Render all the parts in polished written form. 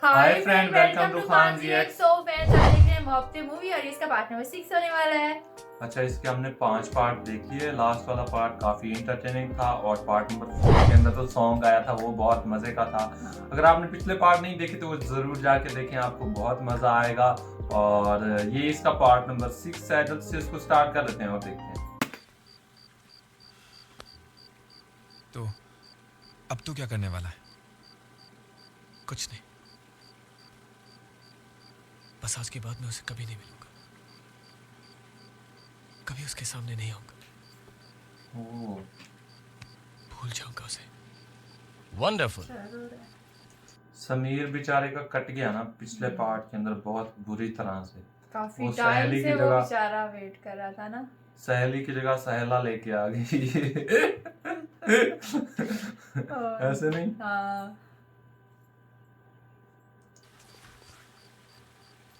Hi friend, welcome to Khan react. So friends, आज देख रहे हैं मोहब्बतें मूवी और इसका पार्ट नंबर 6 होने वाला है। अच्छा, इसके हमने 5 पार्ट देखी है। लास्ट वाला पार्ट काफी इंटरटेनिंग था और पार्ट नंबर 4 के अंदर तो सॉन्ग आया था, वो बहुत मजे का था। अगर आपने पिछले पार्ट नहीं देखे तो वो जरूर जाके देखें, आपको बहुत मजा आएगा। और ये इसका पार्ट नंबर 6 है। जल्द से इसको स्टार्ट कर लेते हैं और देखते हैं। तो अब तू क्या करने वाला है? कुछ नहीं, बस आज के बाद मैं उसे कभी नहीं मिलूंगा, कभी उसके सामने नहीं आऊंगा, ओह, भूल जाऊंगा उसे। वंडरफुल। समीर बेचारे का कट गया ना पिछले पार्ट के अंदर बहुत बुरी तरह से। काफी वो टाइम सहेली से की वो जगह बेचारा वेट कर रहा था ना। सहेली की जगह सहेला लेके आ गई। ऐसे नहीं। हाँ,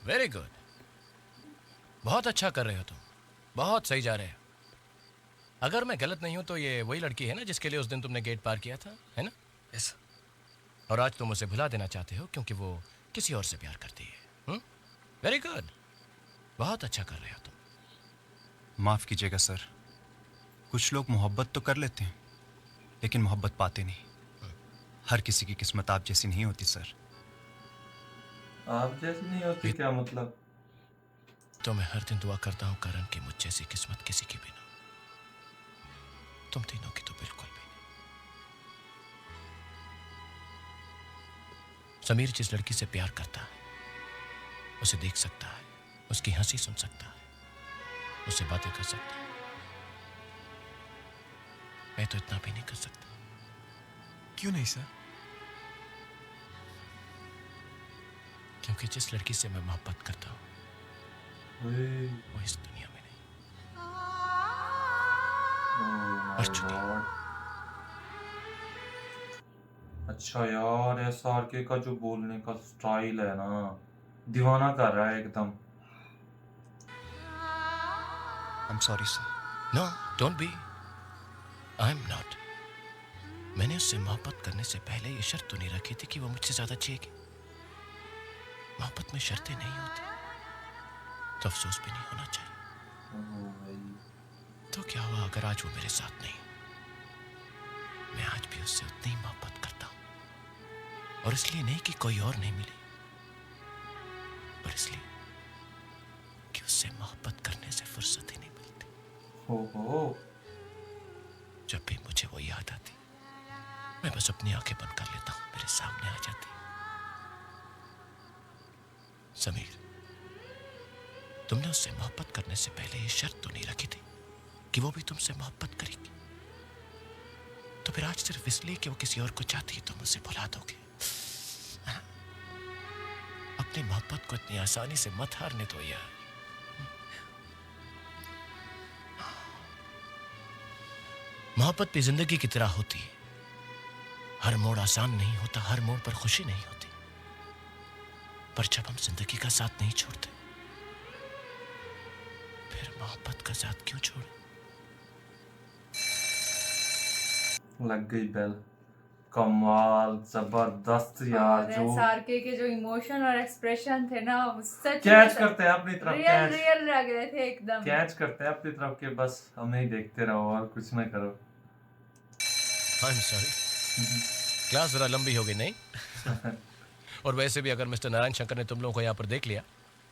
वेरी गुड, बहुत अच्छा कर रहे हो तुम, बहुत सही जा रहे हो। अगर मैं गलत नहीं हूं तो ये वही लड़की है ना जिसके लिए उस दिन तुमने गेट पार किया था, है ना? यस। और आज तुम उसे भुला देना चाहते हो क्योंकि वो किसी और से प्यार करती है। वेरी गुड, बहुत अच्छा कर रहे हो तुम। माफ कीजिएगा सर, कुछ लोग मोहब्बत तो कर लेते हैं लेकिन मोहब्बत पाते नहीं। हर किसी की किस्मत आप जैसी नहीं होती सर। आप जैसी नहीं होती क्या मतलब? तो मैं हर दिन दुआ करता हूं करण की मुझ जैसी किस्मत किसी की भी ना। तुम तीनों की तो बिल्कुल भी नहीं। समीर जिस लड़की से प्यार करता है उसे देख सकता है, उसकी हंसी सुन सकता है, उससे बातें कर सकता है। मैं तो इतना भी नहीं कर सकता। क्यों नहीं सर? क्योंकि जिस लड़की से मैं मोहब्बत करता हूं वो इस दुनिया में नहीं, मर चुकी है। अच्छा यार, SRK का जो बोलने का स्टाइल है ना, दीवाना कर रहा है एकदम। I am sorry sir. No, don't be. I am not. मैंने उससे मोहब्बत करने से पहले ये शर्त तो नहीं रखी थी कि वो मुझसे ज्यादा चाहिएगी। मोहब्बत में शर्तें नहीं होती तो अफसोस भी नहीं होना चाहिए। तो क्या हुआ अगर आज वो मेरे साथ नहीं? मैं आज भी उससे उतनी ही मोहब्बत करता हूं, और इसलिए नहीं कि कोई और नहीं मिली, पर इसलिए कि उससे मोहब्बत करने से फुर्सत ही नहीं मिलती। हो जब भी मुझे वो याद आती मैं बस अपनी आंखें बंद कर लेता हूं, मेरे सामने आ जाती। समीर, तुमने उससे मोहब्बत करने से पहले ये शर्त तो नहीं रखी थी कि वो भी तुमसे मोहब्बत करेगी। तो फिर आज सिर्फ इसलिए कि वो किसी और को चाहती है तुम उसे भुला दोगे? अपनी मोहब्बत को इतनी आसानी से मत हारने दो यार। मोहब्बत भी जिंदगी की तरह होती है। हर मोड़ आसान नहीं होता, हर मोड़ पर खुशी नहीं होती, पर जब हम जिंदगी का साथ नहीं छोड़ते फिर मोहब्बत का साथ क्यों छोड़े? लग गई बेल। कमाल, जबरदस्त यार। और जो एसआरके के जो इमोशन और एक्सप्रेशन थे ना, वो सच कैच करते हैं अपनी तरफ, रियल रियल लग रहे थे एकदम। कैच करते हैं अपनी तरफ के, बस हमें ही देखते रहो और कुछ ना करो। आई एम सॉरी, क्लास जरा लंबी हो गई नहीं? और वैसे भी अगर मिस्टर नारायण शंकर ने तुम लोगों को यहाँ पर देख लिया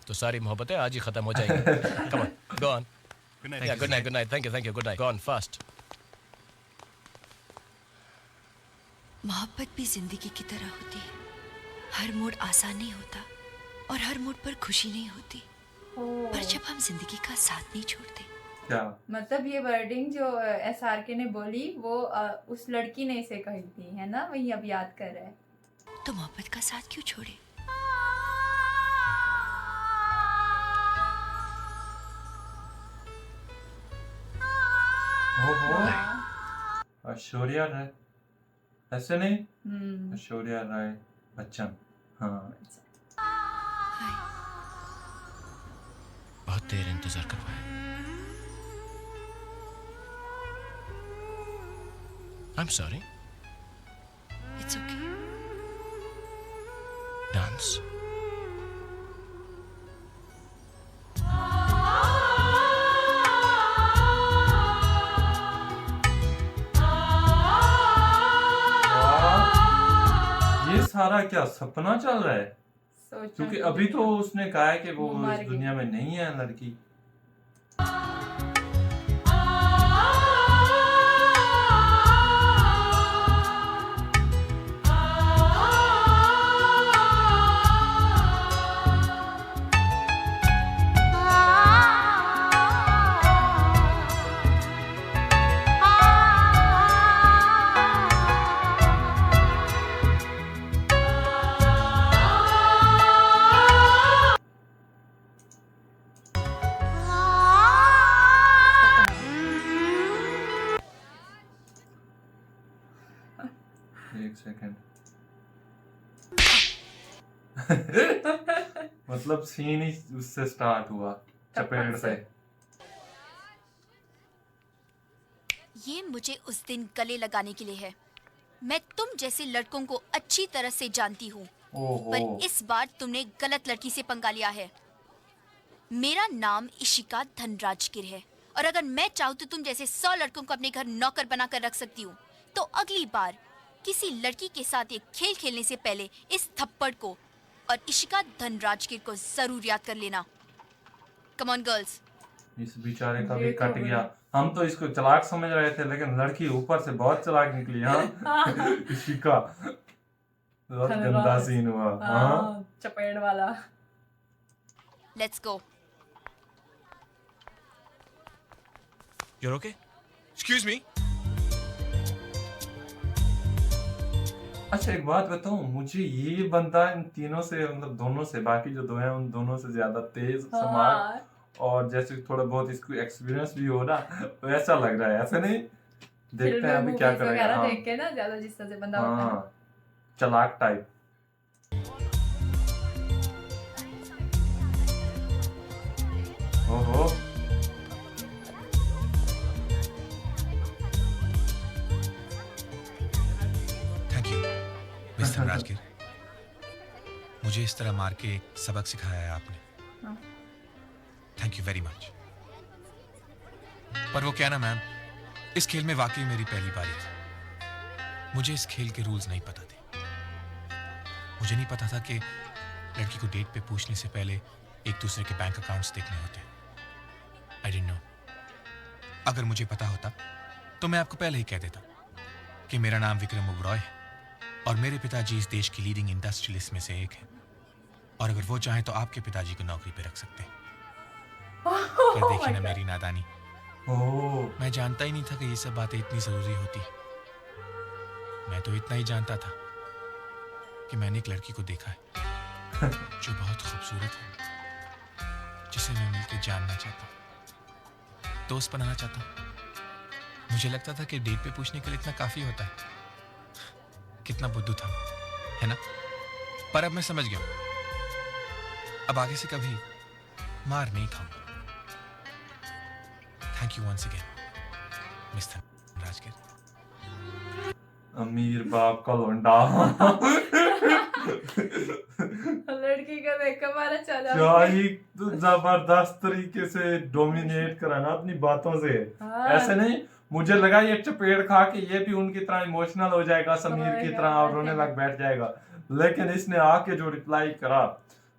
तो सारी मोहब्बतें आज ही खत्म हो जाएंगी। Come on, go on. Good night. Good night, good night, thank you, good night, go on fast. मोहब्बत भी जिंदगी की तरह होती है। हर मोड़ आसान नहीं होता और हर मोड़ पर खुशी नहीं होती, पर जब हम जिंदगी का साथ नहीं छोड़ते। क्या मतलब ये वर्डिंग जो एसआरके ने बोली वो उस लड़की ने इसे कही थी, है ना? वही अब याद कर रहा है। तो मोहब्बत का साथ क्यों छोड़े? हो ऐश्वर्या राय, ऐसे नहीं, ऐश्वर्या राय बच्चन। हाँ, हाय। बहुत देर इंतजार करवाया। आई am sorry. It's okay. Dance once. ये सारा क्या सपना चल रहा है? सोचना क्योंकि तो अभी तो देखा। उसने कहा है कि वो वो मर इस गई। दुनिया में नहीं है लड़की। एक सेकंड। मतलब सीन ही उससे स्टार्ट हुआ, चपेट से। ये मुझे उस दिन गले लगाने के लिए है। मैं तुम जैसे लड़कों को अच्छी तरह से जानती हूँ, ओहो। पर इस बार तुमने गलत लड़की से पंगा लिया है। मेरा नाम इशिका धनराजगिर है, और अगर मैं चाहूँ तो तुम जैसे 100 लड़कों को अपने घर नौकर बनाकर रख सकती हूँ। तो अगली बार किसी लड़की के साथ एक खेल खेलने से पहले इस थप्पड़ को और इशिका धनराजगिर को जरूर याद कर लेना। Come on girls. इस बेचारे का भी ये तो कट गया। हम तो इसको चालाक समझ रहे थे, लेकिन लड़की ऊपर से बहुत चालाक निकली। हाँ इशिका, बहुत गंदा सीन हुआ। हाँ हाँ, चपेट वाला। Let's go. You're okay? Excuse me. अच्छा एक बात बताऊं, मुझे ये बंदा इन तीनों से, मतलब दोनों से, बाकी जो दो हैं उन दोनों से ज्यादा तेज, स्मार्ट, हाँ, और जैसे थोड़ा बहुत इसको एक्सपीरियंस भी हो ना, वैसा लग रहा है। ऐसे नहीं? देखते हैं अभी क्या movies करेगा। वगैरह हाँ देख के ना ज्यादा जिस तरह से बंदा होता है। हाँ, चालाक टाइप। ओहो, थैंक यू मिस्टर राजगिर। मुझे इस तरह मार के एक सबक सिखाया है आपने। हाँ। Thank you very much. पर वो क्या ना मैम, इस खेल में वाकई मेरी पहली बारी थी। मुझे इस खेल के रूल्स नहीं पता थे। मुझे नहीं पता था कि लड़की को डेट पे पूछने से पहले एक दूसरे के बैंक अकाउंट्स देखने होते हैं। I didn't know. अगर मुझे पता होता तो मैं आपको पहले ही कह देता कि मेरा नाम विक्रम ओबरॉय है और मेरे पिताजी इस देश की लीडिंग इंडस्ट्रियलिस्ट में से एक है, और अगर वो चाहें तो आपके पिताजी को नौकरी पे रख सकते हैं। पर देखिए ना मेरी नादानी, ओह, मैं जानता ही नहीं था कि ये सब बातें इतनी जरूरी होती। मैं तो इतना ही जानता था कि मैंने एक लड़की को देखा है जो बहुत खूबसूरत है, जिसे मैं मिलकर जानना चाहता हूँ, दोस्त बनाना चाहता हूँ। मुझे लगता था कि डेट पे पूछने के लिए इतना काफी होता है। कितना बुद्धू था, है ना? पर अब मैं समझ गया हूं। अब आगे से कभी मार नहीं खाऊंगा। Thank you once again mister Rajgir. अमीर बाप का लौंडा। लड़की का देख के मारा चला। क्या ही तो जबरदस्त तरीके से डोमिनेट करा ना अपनी बातों से। हाँ। ऐसे नहीं, मुझे लगा ये चपेट खा के ये भी उनकी तरह इमोशनल हो जाएगा, समीर की होएगा, तरह, और रोने होएगा। लग बैठ जाएगा। लेकिन इसने आके जो रिप्लाई करा,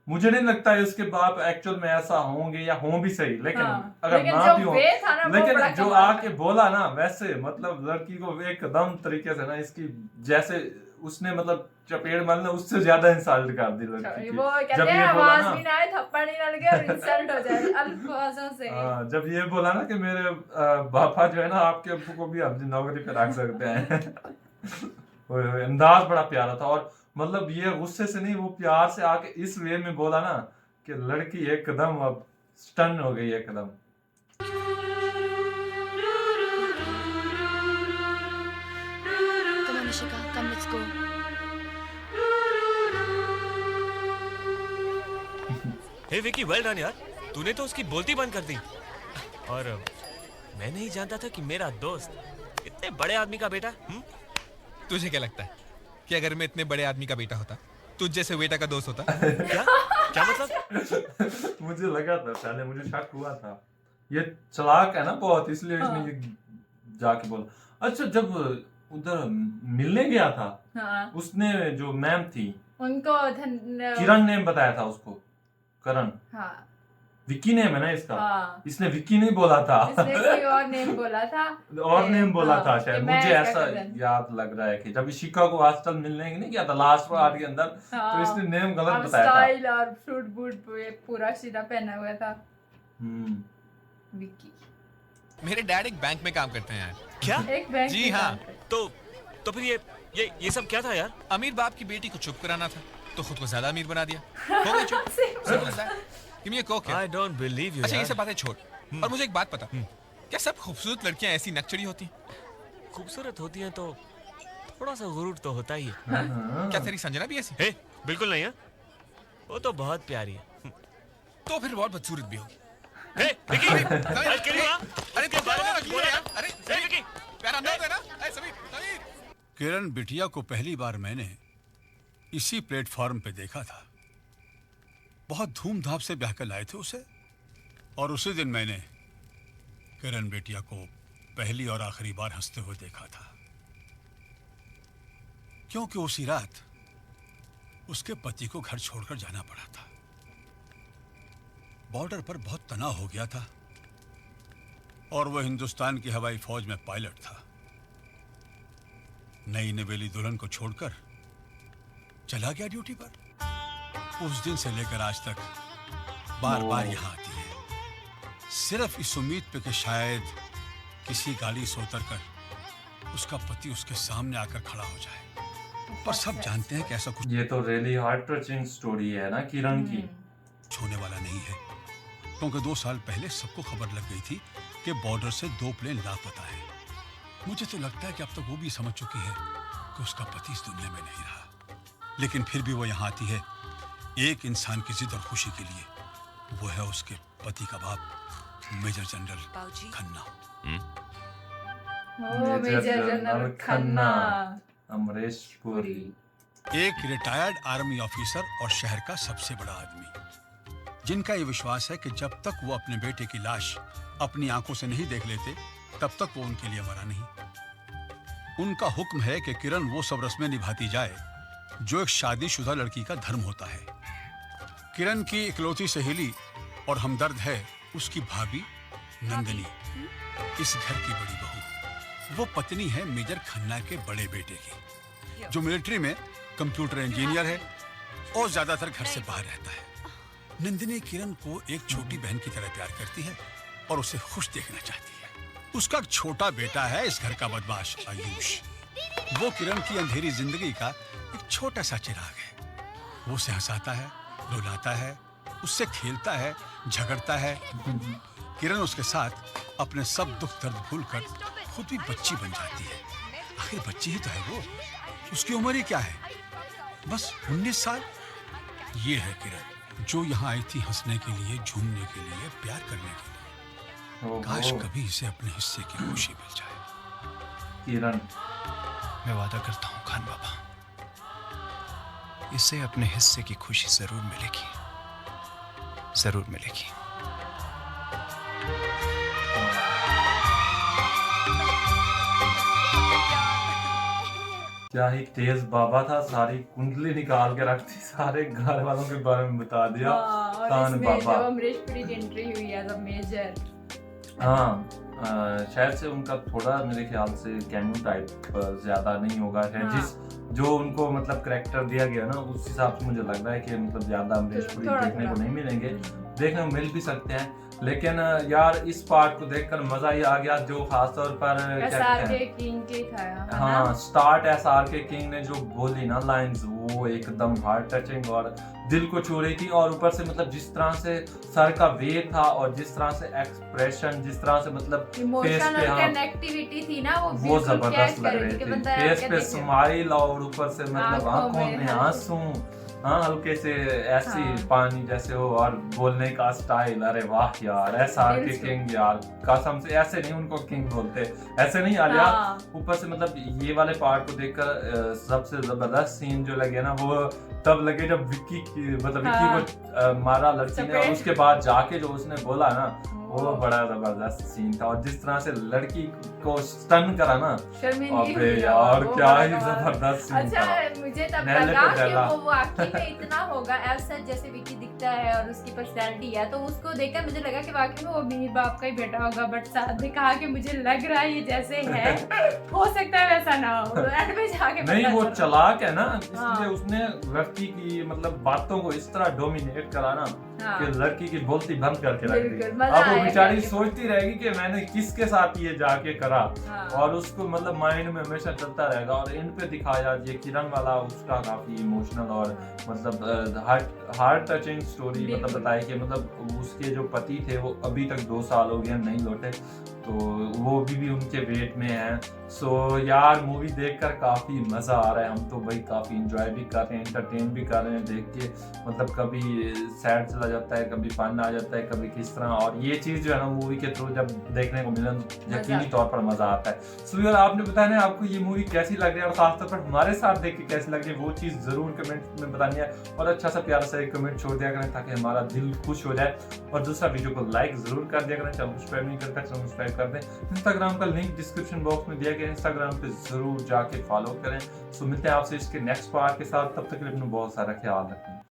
मुझे नहीं लगता है उसके बाप एक्चुअल में ऐसा होंगे या हों भी सही, लेकिन हाँ, अगर लेकिन ना जो भी हो, वे था ना, वो लेकिन बड़ा जो कमाल आके बोला ना, वैसे मतलब लड़की को एकदम तरीके से ना, इसकी जैसे उसने मतलब चपेट मारने उससे ज्यादा इंसल्ट कर दी लड़की था। की। वो जब कहते हैं ये बोला आवाज ना, भी ना आए, थप्पड़ नहीं ना लगे और इंसल्ट हो जाए अल्फाजों से। जब ये बोला ना कि मेरे पापा जो है ना, आपके अब्बू को भी अपनी नौकरी पे रख सकते हैं। वो अंदाज बड़ा प्यारा था, और मतलब ये गुस्से से नहीं, वो प्यार से आके इस वे में बोला ना कि लड़की एकदम अब स्टन हो गई एकदम। Come on, Ishika, come, let's go. Hey Vicky, well done यार। तूने तो उसकी बोलती बंद कर दी। और मैं नहीं जानता था कि मेरा दोस्त इतने बड़े आदमी का बेटा। तुझे क्या लगता है कि अगर मैं इतने बड़े आदमी का बेटा होता तुझ जैसे वेटा का दोस्त होता। क्या क्या मतलब? मुझे लगा था पहले, मुझे शक हुआ था ये चालाक है ना बहुत, इसलिए इसने हाँ। ये जाके बोला। अच्छा, जब उधर मिलने गया था हाँ, उसने जो मैम थी उनको किरण ने बताया था उसको, करण हाँ विक्की नेम है ना इसका, हाँ, इसने विक्की नहीं बोला था इसने कोई और नेम बोला था। और नेम बोला हाँ, था कि शायद, मैं मुझे इसका ऐसा cousin। याद लग रहा है कि जब इशिका को हॉस्टल मिलने नहीं गया था लास्ट पार्ट के अंदर, तो हाँ, इसने नेम गलत और बताया था। स्टाइल और फ्रूट बूट पूरा सीधा पहना हुआ था हम्म, विक्की। मेरे डैड एक बैंक में काम करते हैं यार। क्या? एक बैंक जी में हाँ। काम करता। तो फिर ये सब क्या था यार? अमीर बाप की बेटी को चुप कराना था तो खुद को ज्यादा अमीर बना दिया। हो गई चुप। Simple as that. Give me a Coke यार। I don't believe you अच्छा, ये यार। सब बातें छोड़। और मुझे एक बात पता, क्या सब खूबसूरत लड़कियां ऐसी नकचड़ी होती हैं? खूबसूरत होती हैं तो थोड़ा सा गुरूर तो होता ही है। हाँ। क्या तेरी संजना भी ऐसी? हे, बिल्कुल नहीं है। वो तो बहुत प्यारी है। तो फिर बहुत बदसूरत भी होगी। हे, विकी, समीर, अरे क्यों हुआ? अरे इसके बारे में क्या कुछ बोला यार? ना? अरे हे, विकी, प्यारा अंदाज है ना? अरे समीर। किरण बिटिया को पहली बार मैंने इसी प्लेटफॉर्म पे देखा था। बहुत धूमधाम से ब्याह कर लाए थे उसे, और उसी दिन मैंने किरण बिटिया को पहली और आखिरी बार हंसते हुए देखा था, क्योंकि उसी रात उसके पति को घर छोड़कर जाना पड़ा था। बॉर्डर पर बहुत तनाव हो गया था और वह हिंदुस्तान की हवाई फौज में पायलट था। नई नवेली दुल्हन को छोड़कर चला गया ड्यूटी पर। उस दिन से लेकर आज तक बार बार यहाँ आती है, सिर्फ इस उम्मीद पे कि शायद किसी गाड़ी से उतरकर उसका पति उसके सामने आकर खड़ा हो जाए। पर सब जानते हैं कि ऐसा कुछ ये तो रियली हार्ट टचिंग स्टोरी है ना किरण की। होने वाला नहीं है, क्योंकि 2 साल पहले सबको खबर लग गई थी कि बॉर्डर से 2 प्लेन लापता है। मुझे तो लगता है कि अब तक वो भी समझ चुकी है कि उसका पति इस दुनिया में नहीं रहा, लेकिन फिर भी वो यहाँ आती है एक इंसान की जिद और खुशी के लिए। वो है उसके पति का बाप मेजर जनरल बाबूजी। खन्ना। ओ मेजर जनरल खन्ना। अमरीश पुरी। एक रिटायर्ड आर्मी ऑफिसर और शहर का सबसे बड़ा आदमी, जिनका ये विश्वास है कि जब तक वो अपने बेटे की लाश अपनी आंखों से नहीं देख लेते तब तक वो उनके लिए मरा नहीं। उनका हुक्म है कि किरण वो सब रस्में निभाती जाए जो एक शादीशुदा लड़की का धर्म होता है। किरण की इकलौती सहेली और हमदर्द है उसकी भाभी नंदिनी, इस घर की बड़ी बहू। वो पत्नी है मेजर खन्ना के बड़े बेटे की, जो मिलिट्री में कंप्यूटर इंजीनियर है और ज्यादातर घर से बाहर रहता है। नंदिनी किरण को एक छोटी बहन की तरह प्यार करती है और उसे खुश देखना चाहती है। उसका एक छोटा बेटा है इस घर का बदमाश आयुष। वो किरण की अंधेरी जिंदगी का एक छोटा सा चिराग है। वो उसे हंसाता है, रुलाता है, उससे खेलता है, झगड़ता है। किरण उसके साथ अपने सब दुख दर्द भूलकर खुद भी बच्ची बन जाती है। आखिर बच्ची ही तो है वो, उसकी उम्र ही क्या है, बस 19 साल। ये है किरण, जो यहाँ आई थी हंसने के लिए, झूमने के लिए, प्यार करने के लिए। काश कभी इसे अपने हिस्से की खुशी मिल जाए। किरण मैं वादा करता हूँ खान बाबा, इसे अपने हिस्से की खुशी जरूर मिलेगी, जरूर मिलेगी। क्या ही तेज बाबा था, सारी कुंडली निकाल के रखती, सारे घर वालों के बारे में बता दिया। हाँ, और कान इसमें बाबा। जब अमरीश पुरी की एंट्री हुई एज अ मेजर। हाँ, शायद से उनका थोड़ा मेरे ख्याल से कैमियो टाइप ज्यादा नहीं होगा शायद। हाँ। जो उनको मतलब करेक्टर दिया गया ना, उस हिसाब से मुझे लग रहा है कि मतलब ज्यादा अमरीश पुरी थोड़ा- देखने को थोड़ा। नहीं मिलेंगे। देखने को मिल भी सकते हैं, लेकिन यार इस पार्ट को देखकर मजा ही आ गया। जो खासतौर पर क्या एसआर कहते के हैं, किंग के था है ना? हाँ, स्टार्ट एसआर के किंग ने जो बोली ना लाइंस, वो एकदम हार्ट टचिंग और दिल को छू रही थी। और ऊपर से मतलब जिस तरह से सर का वे था और जिस तरह से एक्सप्रेशन, जिस तरह से मतलब फेस इमोशनल पे, हाँ, कनेक्टिविटी थी ना, वो वो बिल्कुल जबरदस्त कैच लग कर रही थी कि थी। बंदा फेस क्या पे देखे। स्माइल और ऊपर से मतलब आंखों में आंसू, हाँ, हल्के से ऐसी हाँ। पानी जैसे हो, और बोलने का स्टाइल, अरे वाह यार, एसआर के किंग यार, कसम से ऐसे नहीं उनको किंग बोलते, ऐसे नहीं यार। हाँ। ऊपर से मतलब ये वाले पार्ट को देखकर सबसे जबरदस्त सीन जो लगे ना, वो तब लगे जब विक्की की मतलब हाँ। विक्की को मारा लड़की ने, और चपेट। उसके बाद जाके जो उसने बोला ना, वो बड़ा जबरदस्त सीन था। और जिस तरह से लड़की को स्टन करा ना, शर्मिंदगी अबे हुई यार वो क्या बड़ा ही कमाल। जबरदस्त सीन अच्छा था। मुझे तब नहले लगा पे कि डला। वो वाकई में इतना होगा ऐसा जैसे विकी दिखता है और उसकी पर्सनैलिटी है, तो उसको देखकर मुझे लगा कि वाकई में वो अमीर बाप का ही बेटा होगा। बट साथ में कहा कि मुझे लग रहा है ये जैसे है, हो सकता है वैसा ना हो। एंड में जाके नहीं पता वो चला। चालाक है ना, इसलिए हाँ। उसने लड़की की मतलब बातों को इस तरह डोमिनेट करा ना हाँ। कि लड़की की बोलती बंद करके रख दी। बिल्कुल, मजा अब वो आया बेचारी करके। सोचती रहेगी कि मैंने किसके साथ ये जाके करा, हाँ। और उसको मतलब माइंड में हमेशा चलता रहेगा। और इन पे दिखाया ये किरण वाला उसका काफी इमोशनल और मतलब हार्ट टचिंग स्टोरी मतलब बिल्कुल। बताई कि मतलब उसके जो पति थे वो अभी तक 2 साल हो गए नहीं लौटे, तो वो भी उनके वेट में है। सो यार मूवी देखकर काफी मजा आ रहा है, हम तो भाई काफी इंजॉय भी कर रहे हैं, एंटरटेन भी कर रहे हैं देख के। मतलब कभी सैड चला जाता है, कभी फन आ जाता है, कभी किस तरह। और ये चीज जो है ना मूवी के थ्रू जब देखने को मिले तो यकीनी तौर पर मजा आता है। सो यार आपने बताया ना आपको ये मूवी कैसी लग रही है, और खासतौर पर हमारे साथ देख के कैसी लग रही है, वो चीज जरूर कमेंट में बतानी है। और अच्छा सा प्यारा सा एक कमेंट छोड़ दिया करें ताकि हमारा दिल खुश हो जाए। और दूसरा वीडियो को लाइक जरूर कर दिया करें, चैनल को सब्सक्राइब नहीं करता चैनल सब्सक्राइब कर दें। इंस्टाग्राम का लिंक डिस्क्रिप्शन बॉक्स में दिया गया है, इंस्टाग्राम पे जरूर जाके फॉलो करें। सो मिलते हैं आपसे इसके नेक्स्ट पार्ट के साथ, तब तक के लिए अपना बहुत सारा ख्याल रखें।